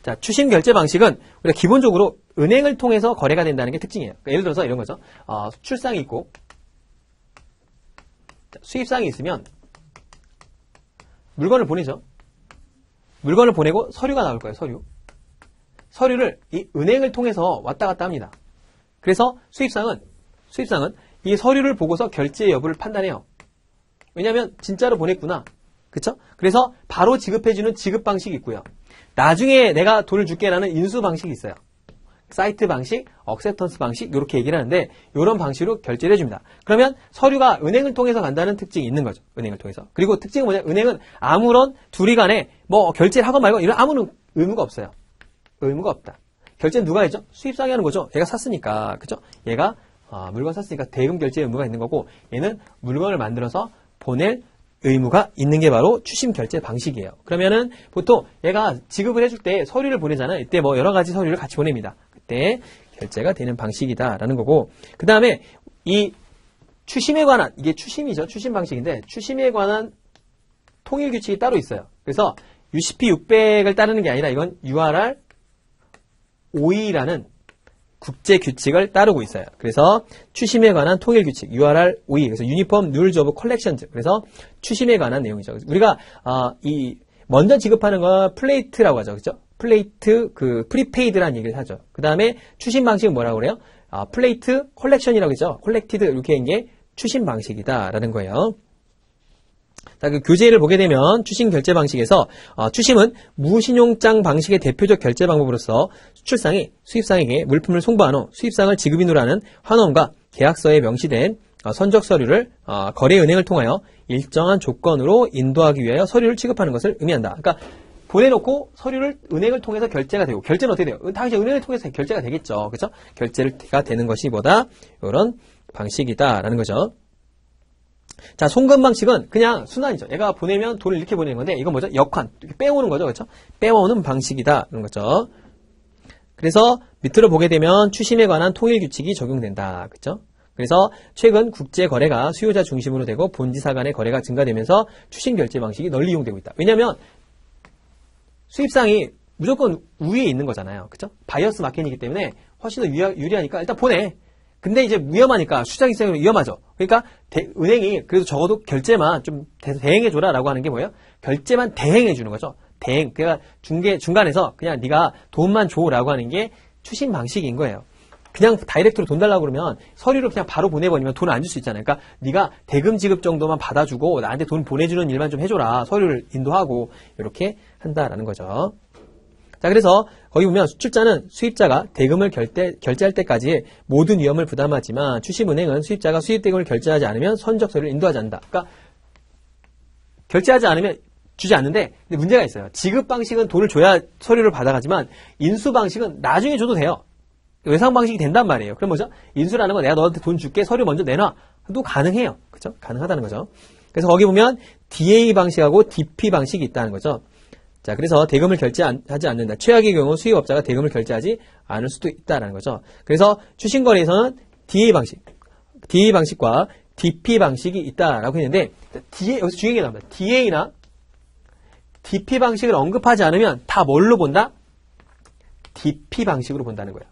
Speaker 1: 자, 추심 결제 방식은 우리가 기본적으로 은행을 통해서 거래가 된다는 게 특징이에요. 그러니까 예를 들어서 이런 거죠. 수출상이 있고 수입상이 있으면 물건을 보내죠. 물건을 보내고 서류가 나올 거예요. 서류를 이 은행을 통해서 왔다 갔다 합니다. 그래서 수입상은 이 서류를 보고서 결제 여부를 판단해요. 왜냐하면 진짜로 보냈구나. 그쵸? 그래서 바로 지급해주는 지급 방식이 있고요. 나중에 내가 돈을 줄게라는 인수 방식이 있어요. 사이트 방식, 억셉턴스 방식 이렇게 얘기를 하는데 이런 방식으로 결제를 해줍니다. 그러면 서류가 은행을 통해서 간다는 특징이 있는 거죠. 은행을 통해서. 그리고 특징은 뭐냐? 은행은 아무런 둘이 간에 뭐 결제를 하건 말건 이런 아무런 의무가 없어요. 의무가 없다. 결제는 누가 했죠? 수입상이 하는 거죠. 얘가 샀으니까. 그죠? 얘가 물건 샀으니까 대금 결제 의무가 있는 거고 얘는 물건을 만들어서 보낼 의무가 있는 게 바로 추심 결제 방식이에요. 그러면은 보통 얘가 지급을 해줄 때 서류를 보내잖아요. 이때 뭐 여러 가지 서류를 같이 보냅니다. 그때 결제가 되는 방식이다라는 거고, 그 다음에 이 추심에 관한, 이게 추심이죠. 추심 방식인데 추심에 관한 통일 규칙이 따로 있어요. 그래서 UCP 600을 따르는 게 아니라 이건 URR 5E라는 국제 규칙을 따르고 있어요. 그래서 추심에 관한 통일 규칙 URR 5E, 그래서 Uniform Rules of Collections, 그래서 추심에 관한 내용이죠. 우리가 먼저 지급하는 건 플레이트라고 하죠. 그죠? 플레이트 프리페이드라는 얘기를 하죠. 그 다음에 추심 방식은 뭐라고 그래요? 플레이트 컬렉션이라고 하죠. 콜렉티드 이렇게 한 게 추심 방식이다라는 거예요. 자, 그 교재를 보게 되면 추심 결제 방식에서 추심은 무신용장 방식의 대표적 결제 방법으로서 수출상이 수입상에게 물품을 송부한 후 수입상을 지급인으로 하는 환원과 계약서에 명시된 선적 서류를 거래은행을 통하여 일정한 조건으로 인도하기 위하여 서류를 취급하는 것을 의미한다. 그러니까 보내놓고 서류를 은행을 통해서 결제가 되고, 결제는 어떻게 돼요? 당연히 은행을 통해서 결제가 되겠죠. 그렇죠? 결제가 되는 것이 뭐다? 이런 방식이다라는 거죠. 자, 송금 방식은 그냥 순환이죠. 얘가 보내면 돈을 이렇게 보내는 건데, 이건 뭐죠? 역환. 이렇게 빼오는 거죠. 그렇죠? 빼오는 방식이다. 그런 거죠. 그래서 밑으로 보게 되면 추심에 관한 통일 규칙이 적용된다. 그렇죠? 그래서 최근 국제 거래가 수요자 중심으로 되고 본지사 간의 거래가 증가되면서 추심 결제 방식이 널리 이용되고 있다. 왜냐하면 수입상이 무조건 우위에 있는 거잖아요. 그렇죠? 바이어스 마켓이기 때문에 훨씬 더 유리하니까 일단 보내. 근데 이제 위험하니까, 수장 입장에서 위험하죠. 그러니까 은행이 그래도 적어도 결제만 좀 대행해줘라라고 하는 게 뭐예요? 결제만 대행해주는 거죠. 대행. 그러니까 중간에서 그냥 네가 돈만 줘라고 하는 게 추심 방식인 거예요. 그냥 다이렉트로 돈 달라고 그러면 서류를 그냥 바로 보내버리면 돈을 안 줄 수 있잖아요. 그러니까 네가 대금 지급 정도만 받아주고 나한테 돈 보내주는 일만 좀 해줘라. 서류를 인도하고 이렇게 한다라는 거죠. 자, 그래서 거기 보면 수출자는 수입자가 대금을 결제할 때까지 모든 위험을 부담하지만 추심은행은 수입자가 수입대금을 결제하지 않으면 선적 서류를 인도하지 않는다. 그러니까 결제하지 않으면 주지 않는데, 근데 문제가 있어요. 지급 방식은 돈을 줘야 서류를 받아가지만 인수 방식은 나중에 줘도 돼요. 외상 방식이 된단 말이에요. 그럼 뭐죠? 인수라는 건 내가 너한테 돈 줄게, 서류 먼저 내놔. 또 가능해요. 그죠? 가능하다는 거죠. 그래서 거기 보면 DA 방식하고 DP 방식이 있다는 거죠. 자, 그래서 대금을 결제하지 않는다. 최악의 경우 수입업자가 대금을 결제하지 않을 수도 있다는 거죠. 그래서 추심거래에서는 DA 방식과 DP 방식이 있다라고 했는데, 여기서 중요한 게 나옵니다. DA나 DP 방식을 언급하지 않으면 다 뭘로 본다? DP 방식으로 본다는 거예요.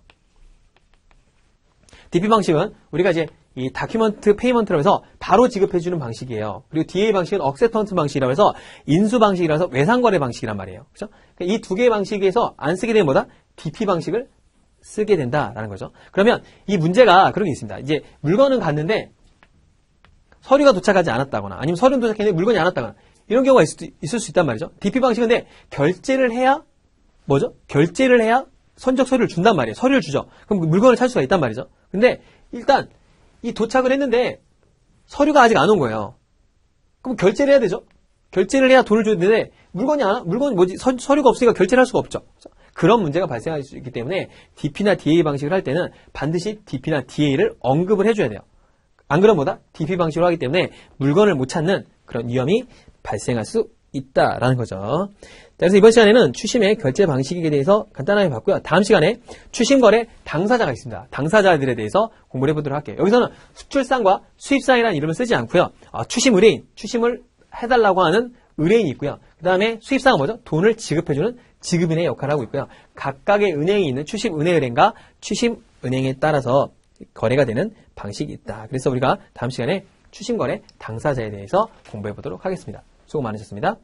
Speaker 1: DP 방식은 우리가 이제 이 다큐먼트 페이먼트라고 해서 바로 지급해주는 방식이에요. 그리고 DA 방식은 억셉턴스 방식이라고 해서 인수 방식이라서 외상거래 방식이란 말이에요. 그죠? 이 두 개의 방식에서 안 쓰게 되면 뭐다? DP 방식을 쓰게 된다라는 거죠. 그러면 이 문제가 그런 게 있습니다. 이제 물건은 갔는데 서류가 도착하지 않았다거나 아니면 서류는 도착했는데 물건이 안 왔다거나 이런 경우가 있을 수 있단 말이죠. DP 방식은 근데 결제를 해야 뭐죠? 결제를 해야 선적 서류를 준단 말이에요. 서류를 주죠. 그럼 물건을 찾을 수가 있단 말이죠. 근데 일단 이 도착을 했는데 서류가 아직 안 온 거예요. 그럼 결제를 해야 되죠. 결제를 해야 돈을 줘야 되는데 물건이 안 와? 물건이 뭐지? 서류가 없으니까 결제를 할 수가 없죠. 그런 문제가 발생할 수 있기 때문에 DP나 DA 방식을 할 때는 반드시 DP나 DA를 언급을 해줘야 돼요. 안 그러면 뭐다? DP 방식으로 하기 때문에 물건을 못 찾는 그런 위험이 발생할 수 있다라는 거죠. 그래서 이번 시간에는 추심의 결제 방식에 대해서 간단하게 봤고요. 다음 시간에 추심거래 당사자가 있습니다. 당사자들에 대해서 공부를 해보도록 할게요. 여기서는 수출상과 수입상이라는 이름을 쓰지 않고요. 추심 의뢰인, 추심을 해달라고 하는 의뢰인이 있고요. 그 다음에 수입상은 뭐죠? 돈을 지급해주는 지급인의 역할을 하고 있고요. 각각의 은행이 있는 추심은행과 추심은행에 따라서 거래가 되는 방식이 있다. 그래서 우리가 다음 시간에 추심거래 당사자에 대해서 공부해 보도록 하겠습니다. 수고 많으셨습니다.